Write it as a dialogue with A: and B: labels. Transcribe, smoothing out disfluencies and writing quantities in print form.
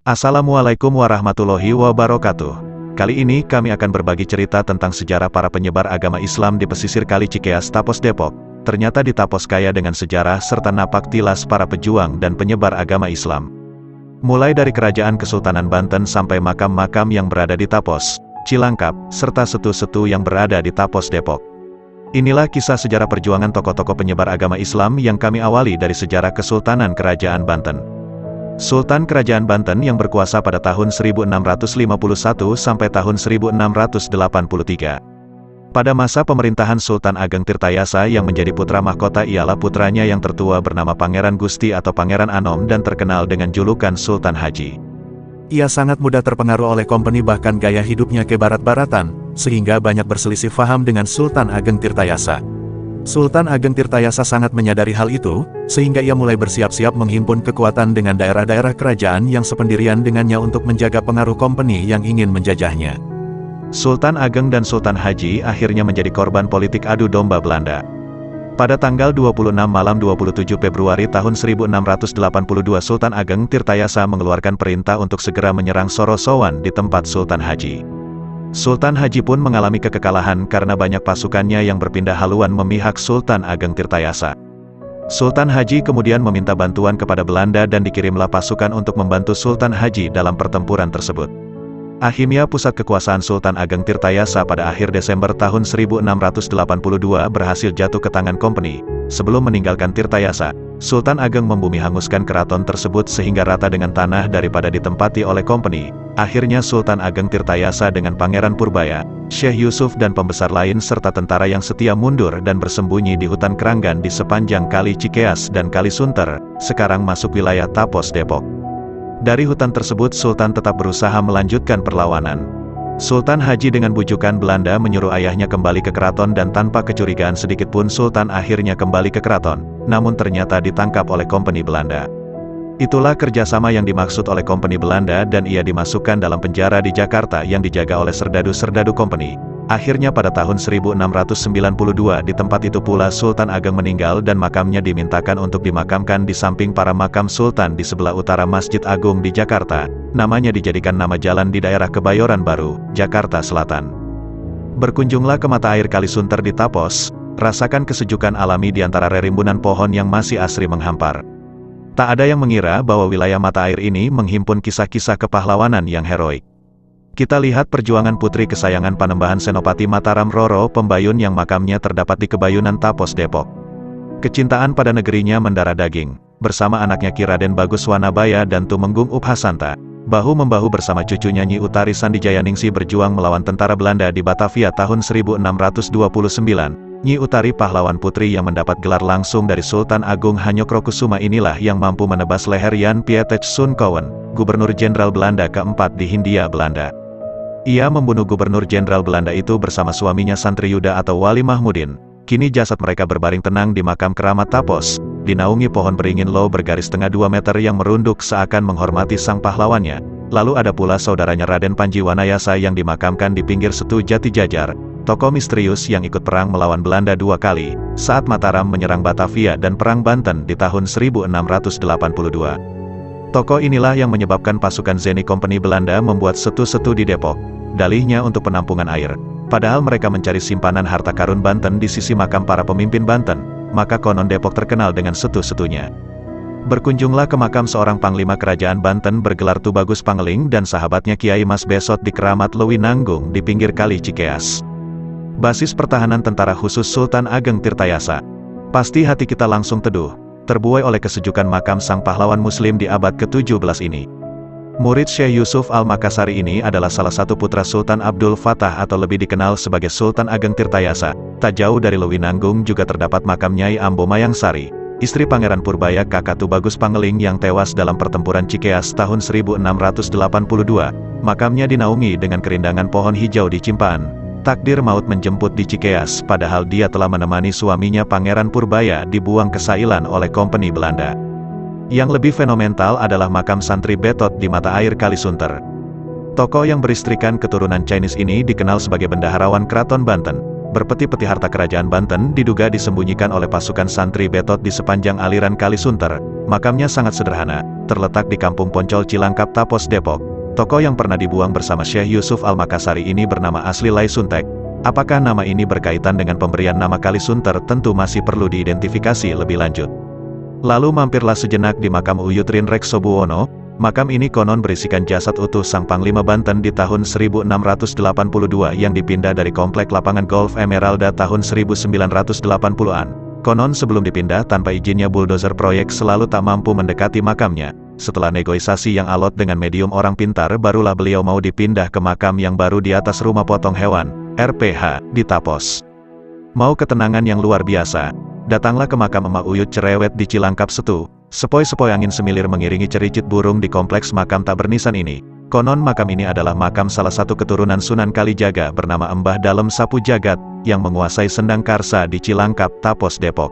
A: Assalamualaikum warahmatullahi wabarakatuh. Kali ini kami akan berbagi cerita tentang sejarah para penyebar agama Islam di pesisir Kali Cikeas, Tapos, Depok. Ternyata di Tapos kaya dengan sejarah serta napak tilas para pejuang dan penyebar agama Islam. Mulai dari Kerajaan Kesultanan Banten sampai makam-makam yang berada di Tapos, Cilangkap, serta setu-setu yang berada di Tapos, Depok. Inilah kisah sejarah perjuangan tokoh-tokoh penyebar agama Islam yang kami awali dari sejarah Kesultanan Kerajaan Banten. Sultan Kerajaan Banten yang berkuasa pada tahun 1651 sampai tahun 1683. Pada masa pemerintahan Sultan Ageng Tirtayasa yang menjadi putra mahkota ialah putranya yang tertua bernama Pangeran Gusti atau Pangeran Anom dan terkenal dengan julukan Sultan Haji. Ia sangat mudah terpengaruh oleh kompeni bahkan gaya hidupnya ke barat-baratan, sehingga banyak berselisih faham dengan Sultan Ageng Tirtayasa. Sultan Ageng Tirtayasa sangat menyadari hal itu, sehingga ia mulai bersiap-siap menghimpun kekuatan dengan daerah-daerah kerajaan yang sependirian dengannya untuk menjaga pengaruh kompeni yang ingin menjajahnya. Sultan Ageng dan Sultan Haji akhirnya menjadi korban politik adu domba Belanda. Pada tanggal 26 malam 27 Februari tahun 1682 Sultan Ageng Tirtayasa mengeluarkan perintah untuk segera menyerang Sorosowan di tempat Sultan Haji. Sultan Haji pun mengalami kekalahan karena banyak pasukannya yang berpindah haluan memihak Sultan Ageng Tirtayasa. Sultan Haji kemudian meminta bantuan kepada Belanda dan dikirimlah pasukan untuk membantu Sultan Haji dalam pertempuran tersebut. Akhirnya pusat kekuasaan Sultan Ageng Tirtayasa pada akhir Desember tahun 1682 berhasil jatuh ke tangan kompeni. Sebelum meninggalkan Tirtayasa, Sultan Ageng membumi hanguskan keraton tersebut sehingga rata dengan tanah daripada ditempati oleh kompeni. Akhirnya Sultan Ageng Tirtayasa dengan Pangeran Purbaya, Syekh Yusuf dan pembesar lain serta tentara yang setia mundur dan bersembunyi di hutan Keranggan di sepanjang Kali Cikeas dan Kali Sunter, sekarang masuk wilayah Tapos, Depok. Dari hutan tersebut Sultan tetap berusaha melanjutkan perlawanan. Sultan Haji dengan bujukan Belanda menyuruh ayahnya kembali ke keraton dan tanpa kecurigaan sedikitpun Sultan akhirnya kembali ke keraton, namun ternyata ditangkap oleh kompeni Belanda. Itulah kerjasama yang dimaksud oleh kompeni Belanda dan ia dimasukkan dalam penjara di Jakarta yang dijaga oleh serdadu-serdadu kompeni. Akhirnya pada tahun 1692 di tempat itu pula Sultan Ageng meninggal dan makamnya dimintakan untuk dimakamkan di samping para makam Sultan di sebelah utara Masjid Agung di Jakarta. Namanya dijadikan nama jalan di daerah Kebayoran Baru, Jakarta Selatan. Berkunjunglah ke mata air Kali Sunter di Tapos, rasakan kesejukan alami di antara rerimbunan pohon yang masih asri menghampar. Tak ada yang mengira bahwa wilayah mata air ini menghimpun kisah-kisah kepahlawanan yang heroik. Kita lihat perjuangan putri kesayangan Panembahan Senopati Mataram Roro Pembayun yang makamnya terdapat di Kebayunan Tapos, Depok. Kecintaan pada negerinya mendarah daging, bersama anaknya Ki Raden Bagus Wanabaya dan Tumenggung Ubhasanta, bahu-membahu bersama cucunya Nyi Utari Sandijayaningsih berjuang melawan tentara Belanda di Batavia tahun 1629. Nyi Utari pahlawan putri yang mendapat gelar langsung dari Sultan Agung Hanyokrokusuma inilah yang mampu menebas leher Jan Pieter Sunkowen, Gubernur Jenderal Belanda keempat di Hindia Belanda. Ia membunuh Gubernur Jenderal Belanda itu bersama suaminya Santri Yuda atau Wali Mahmudin. Kini jasad mereka berbaring tenang di makam keramat Tapos, dinaungi pohon beringin low bergaris tengah 2 meter yang merunduk seakan menghormati sang pahlawannya. Lalu ada pula saudaranya Raden Panji Wanayasa yang dimakamkan di pinggir Setu Jati Jajar, tokoh misterius yang ikut perang melawan Belanda 2 kali, saat Mataram menyerang Batavia dan Perang Banten di tahun 1682. Tokoh inilah yang menyebabkan pasukan Zeni Kompeni Belanda membuat setu-setu di Depok, dalihnya untuk penampungan air. Padahal mereka mencari simpanan harta karun Banten di sisi makam para pemimpin Banten, maka konon Depok terkenal dengan setu-setunya. Berkunjunglah ke makam seorang panglima kerajaan Banten bergelar Tubagus Pangeling dan sahabatnya Kiai Mas Besot di Keramat Lewi Nanggung di pinggir Kali Cikeas. Basis pertahanan tentara khusus Sultan Ageng Tirtayasa. Pasti hati kita langsung teduh, terbuai oleh kesejukan makam sang pahlawan muslim di abad ke-17 ini. Murid Syekh Yusuf Al-Makassari ini adalah salah satu putra Sultan Abdul Fattah atau lebih dikenal sebagai Sultan Ageng Tirtayasa. Tak jauh dari Lewi Nanggung juga terdapat makam Nyai Ambo Mayangsari, istri Pangeran Purbaya kakak Tubagus Pangeling yang tewas dalam pertempuran Cikeas tahun 1682. Makamnya dinaungi dengan kerindangan pohon hijau di Cimpaan. Takdir maut menjemput di Cikeas padahal dia telah menemani suaminya Pangeran Purbaya dibuang ke Sailan oleh kompeni Belanda. Yang lebih fenomenal adalah makam Santri Betot di mata air Kali Sunter. Tokoh yang beristrikan keturunan Chinese ini dikenal sebagai bendaharawan Keraton Banten. Berpeti-peti harta kerajaan Banten diduga disembunyikan oleh pasukan Santri Betot di sepanjang aliran Kali Sunter. Makamnya sangat sederhana, terletak di Kampung Poncol Cilangkap Tapos Depok. Tokoh yang pernah dibuang bersama Syekh Yusuf Al-Makassari ini bernama asli Lai Suntek. Apakah nama ini berkaitan dengan pemberian nama Kali Sunter tentu masih perlu diidentifikasi lebih lanjut. Lalu mampirlah sejenak di makam Uyutrin Reksobuwono. Makam ini konon berisikan jasad utuh Sang Panglima Banten di tahun 1682 yang dipindah dari komplek lapangan golf Emeralda tahun 1980-an. Konon sebelum dipindah tanpa izinnya bulldozer proyek selalu tak mampu mendekati makamnya. Setelah negosiasi yang alot dengan medium orang pintar barulah beliau mau dipindah ke makam yang baru di atas rumah potong hewan, RPH, di Tapos. Mau ketenangan yang luar biasa? Datanglah ke makam Emak Uyut Cerewet di Cilangkap Setu. Sepoi-sepoi angin semilir mengiringi cericit burung di kompleks makam tak bernisan ini. Konon makam ini adalah makam salah satu keturunan Sunan Kalijaga bernama Embah Dalem Sapu Jagat, yang menguasai Sendang Karsa di Cilangkap, Tapos Depok.